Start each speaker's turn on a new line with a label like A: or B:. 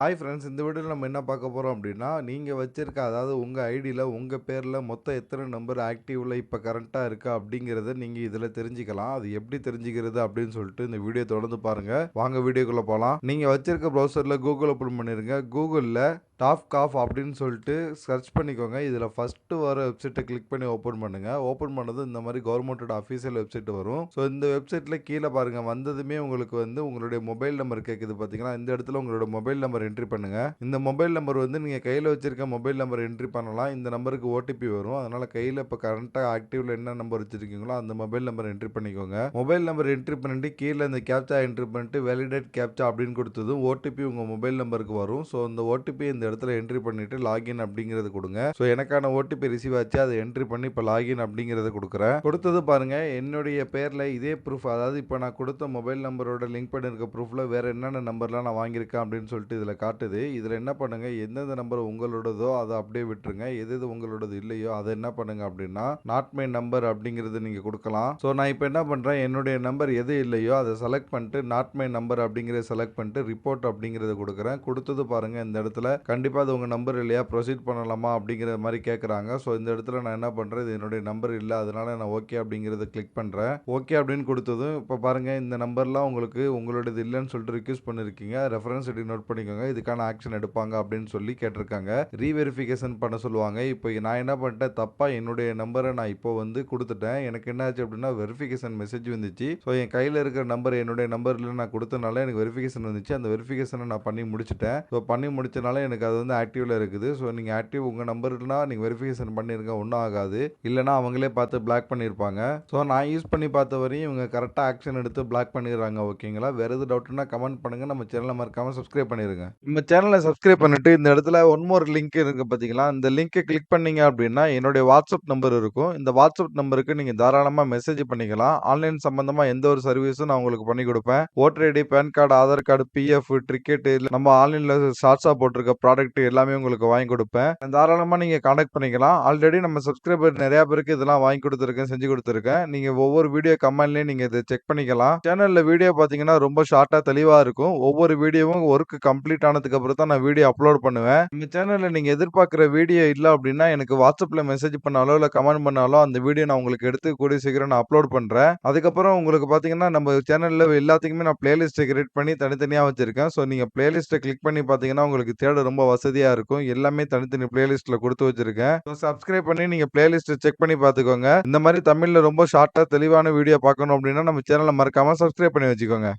A: Hi friends, இந்த வீடியோல நம்ம என்ன பார்க்க போறோம் அப்படின்னா, நீங்க வச்சிருக்க அதாவது உங்க ஐடியில உங்க பேர்ல மொத்தம் எத்தனை நம்பர் ஆக்டிவ்ல இப்ப கரண்ட்டா இருக்கு அப்படிங்கிறத நீங்க இதுல தெரிஞ்சுக்கலாம். அது எப்படி தெரிஞ்சுக்கிறது அப்படின்னு சொல்லிட்டு இந்த வீடியோ தொடர்ந்து பாருங்க. வாங்க வீடியோக்குள்ள போலாம். நீங்க வச்சிருக்க ப்ரௌசர்ல கூகுள் ஓப்பன் பண்ணிருங்க. கூகுள்ல டாப் காஃப் அப்படின்னு சொல்லிட்டு சர்ச் பண்ணிக்கோங்க. இதுல ஃபர்ஸ்ட் வர வெப்சைட்டை கிளிக் பண்ணி ஓப்பன் பண்ணுங்க. ஓப்பன் பண்ணதும் இந்த மாதிரி கவர்மெண்டோட அஃபீஷியல் வெப்சைட் வரும். ஸோ இந்த வெப்சைட்ல கீழே பாருங்க, வந்ததுமே உங்களுக்கு வந்து உங்களுடைய மொபைல் நம்பர் கேட்குது பார்த்தீங்களா? இந்த இடத்துல உங்களோட மொபைல் நம்பர் என்ட்ரி பண்ணுங்க. இந்த மொபைல் நம்பர் வந்து நீங்க கையில வச்சிருக்க மொபைல் நம்பர் என்ட்ரி பண்ணலாம். இந்த நம்பருக்கு ஓடிபி வரும். அதனால கையில இப்போ கரண்டா ஆக்டிவ்ல என்ன நம்பர் வச்சிருக்கீங்களோ அந்த மொபைல் நம்பர் என்ட்ரி பண்ணிக்கோங்க. மொபைல் நம்பர் என்ட்ரி பண்ணிட்டு கீழே இந்த கேப்சா என்ட்ரி பண்ணிட்டு வேலிடேட் கேப்சா அப்படின்னு கொடுத்ததும் ஓடிபி உங்க மொபைல் நம்பருக்கு வரும். ஸோ இந்த ஓடிபி இந்த இடத்துல என்ட்ரி பண்ணிட்டு லாகின் அப்படிங்கிறது கொடுங்க. ஸோ எனக்கான ஓடிபி ரிசீவ் ஆச்சு. அதை என்ட்ரி பண்ணி இப்போ லாகின் அப்படிங்கிறத கொடுக்குறேன். கொடுத்தது பாருங்க, என்னுடைய பேர்ல இதே ப்ரூஃப், அதாவது இப்போ நான் கொடுத்த மொபைல் நம்பரோட லிங்க் பண்ணிருக்க ப்ரூஃப்ல வேற என்னென்ன நம்பர்லாம் நான் வாங்கியிருக்கேன் அப்படின்னு சொல்லிட்டு இதுல காட்டுது. இதுல என்ன பண்ணுங்க, எந்தெந்த நம்பர் உங்களோடதோ அதை அப்படியே விட்டுருங்க. எது எது உங்களோடது இல்லையோ அதை என்ன பண்ணுங்க அப்படின்னா நாட் மை நம்பர் அப்படிங்கிறது நீங்க கொடுக்கலாம். ஸோ நான் இப்போ என்ன பண்றேன், என்னுடைய நம்பர் எது இல்லையோ அதை செலக்ட் பண்ணிட்டு நாட் மை நம்பர் அப்படிங்கிறத செலக்ட் பண்ணிட்டு ரிப்போர்ட் அப்படிங்கிறத கொடுக்குறேன். கொடுத்தது பாருங்க, இந்த இடத்துல கண்டிப்பா அது உங்க நம்பர் இல்லையா, ப்ரொசீட் பண்ணலாமா அப்படிங்கிற மாதிரி கேட்குறாங்க. ஸோ இந்த இடத்துல நான் என்ன பண்ணுறேன், இது என்னுடைய நம்பர் இல்லை, அதனால நான் ஓகே அப்படிங்கிறத கிளிக் பண்ணுறேன். ஓகே அப்படின்னு கொடுத்ததும் இப்போ பாருங்க, இந்த நம்பர்லாம் உங்களுக்கு உங்களோடது இல்லைன்னு சொல்லிட்டு ரிக்வெஸ்ட் பண்ணியிருக்கீங்க. ரெஃபரன்ஸ் ஐடி நோட் பண்ணிக்கோங்க, இதுக்கான ஆக்ஷன் எடுப்பாங்க அப்படின்னு சொல்லி கேட்டிருக்காங்க. ரீவெரிஃபிகேஷன் பண்ண சொல்லுவாங்க. இப்போ நான் என்ன பண்ணிட்டேன், தப்பாக என்னுடைய நம்பரை நான் இப்போ வந்து கொடுத்துட்டேன். எனக்கு என்ன ஆச்சு அப்படின்னா வெரிஃபிகேஷன் மெசேஜ் வந்துச்சு. ஸோ என் கையில் இருக்கிற நம்பர் என்னுடைய நம்பரில் நான் கொடுத்தனால எனக்கு வெரிஃபிகேஷன் வந்துச்சு. அந்த வெரிஃபிகேஷனை நான் பண்ணி முடிச்சிட்டேன். ஸோ பண்ணி முடிச்சனால எனக்கு அது வந்து ஆக்டிவ்ல இருக்குது. ஸோ நீங்கள் ஆக்டிவ் உங்கள் நம்பர்னா நீங்கள் வெரிஃபிகேஷன் பண்ணிருங்க, ஒன்றும் ஆகாது. இல்லைனா அவங்களே பார்த்து பிளாக் பண்ணியிருப்பாங்க. ஸோ நான் யூஸ் பண்ணி பார்த்த வரையும் இவங்க கரெக்டாக ஆக்ஷன் எடுத்து பிளாக் பண்ணிடுறாங்க. ஓகேங்களா? வேறு எது டவுட்னா கமெண்ட் பண்ணுங்க. நம்ம சேனலை மறக்காம சப்ஸ்கிரைப் பண்ணிருங்க. நம்ம சேனலை சப்ஸ்கிரைப் பண்ணிட்டு இந்த இடத்துல ஒன் மோர் லிங்க் இருக்கு பார்த்தீங்களா? இந்த லிங்கை கிளிக் பண்ணீங்க அப்படின்னா என்னுடைய வாட்ஸ்அப் நம்பர் இருக்கும். இந்த வாட்ஸ்அப் நம்பருக்கு நீங்க தாராளமா மெசேஜ் பண்ணிக்கலாம். ஆன்லைன் சம்பந்தமா எந்த ஒரு சர்வீஸும் நான் உங்களுக்கு பண்ணி கொடுப்பேன். Voter ID, pan card, Aadhaar card, PF, ticket, நம்ம ஆன்லைன்ல ஷார்ட்ஸா போட்டிருக்க ப்ராடக்ட் எல்லாமே உங்களுக்கு வாங்கி கொடுப்பேன். தாராளமா நீங்க கான்டாக்ட் பண்ணிக்கலாம். ஆல்ரெடி நம்ம சப்ஸ்கிரைபர் நிறைய பேருக்கு இதெல்லாம் வாங்கி கொடுத்துருக்கேன், செஞ்சு கொடுத்துருக்கேன். நீங்க ஒவ்வொரு வீடியோ கமெண்ட்லயும் நீங்க இதை செக் பண்ணிக்கலாம். சேனல்ல வீடியோ பாத்தீங்கன்னா ரொம்ப ஷார்ட்டா தெளிவா இருக்கும். ஒவ்வொரு வீடியோவும் ஒர்க் கம்ப்ளீட் ஆனதுக்கு அப்புறம் தான் நான் வீடியோ அப்லோட் பண்ணுவேன். இந்த சேனல்ல நீங்க எதிர்பார்க்கிற வீடியோ இல்ல அப்படின்னா எனக்கு வாட்ஸ்அப்ல மெசேஜ் பண்ணாலோ இல்ல கமெண்ட் பண்ணாலோ அந்த வீடியோ நான் உங்களுக்கு எடுத்து கூடிய சீக்கிரம் நான் அப்லோட் பண்றேன். அதுக்கப்புறம் உங்களுக்கு பாத்தீங்கன்னா நம்ம சேனல்ல எல்லாத்துக்குமே நான் பிளேலிஸ்ட் கிரியேட் பண்ணி தனித்தனியா வச்சிருக்கேன். ஸோ நீங்க பிளேலிஸ்ட்டை கிளிக் பண்ணி பாத்தீங்கன்னா உங்களுக்கு தேட ரொம்ப வசதியா இருக்கும். எல்லாமே தனித்தனி பிளேலிஸ்ட்ல கொடுத்து வச்சிருக்கேன். ஸோ சப்ஸ்கிரைப் பண்ணி நீங்க பிளேலிஸ்ட் செக் பண்ணி பாத்துக்கோங்க. இந்த மாதிரி தமிழ்ல ரொம்ப ஷார்ட்டா தெளிவான வீடியோ பார்க்கணும் அப்படின்னா நம்ம சேனலை மறக்காம சப்ஸ்கிரைப் பண்ணி வச்சுக்கோங்க.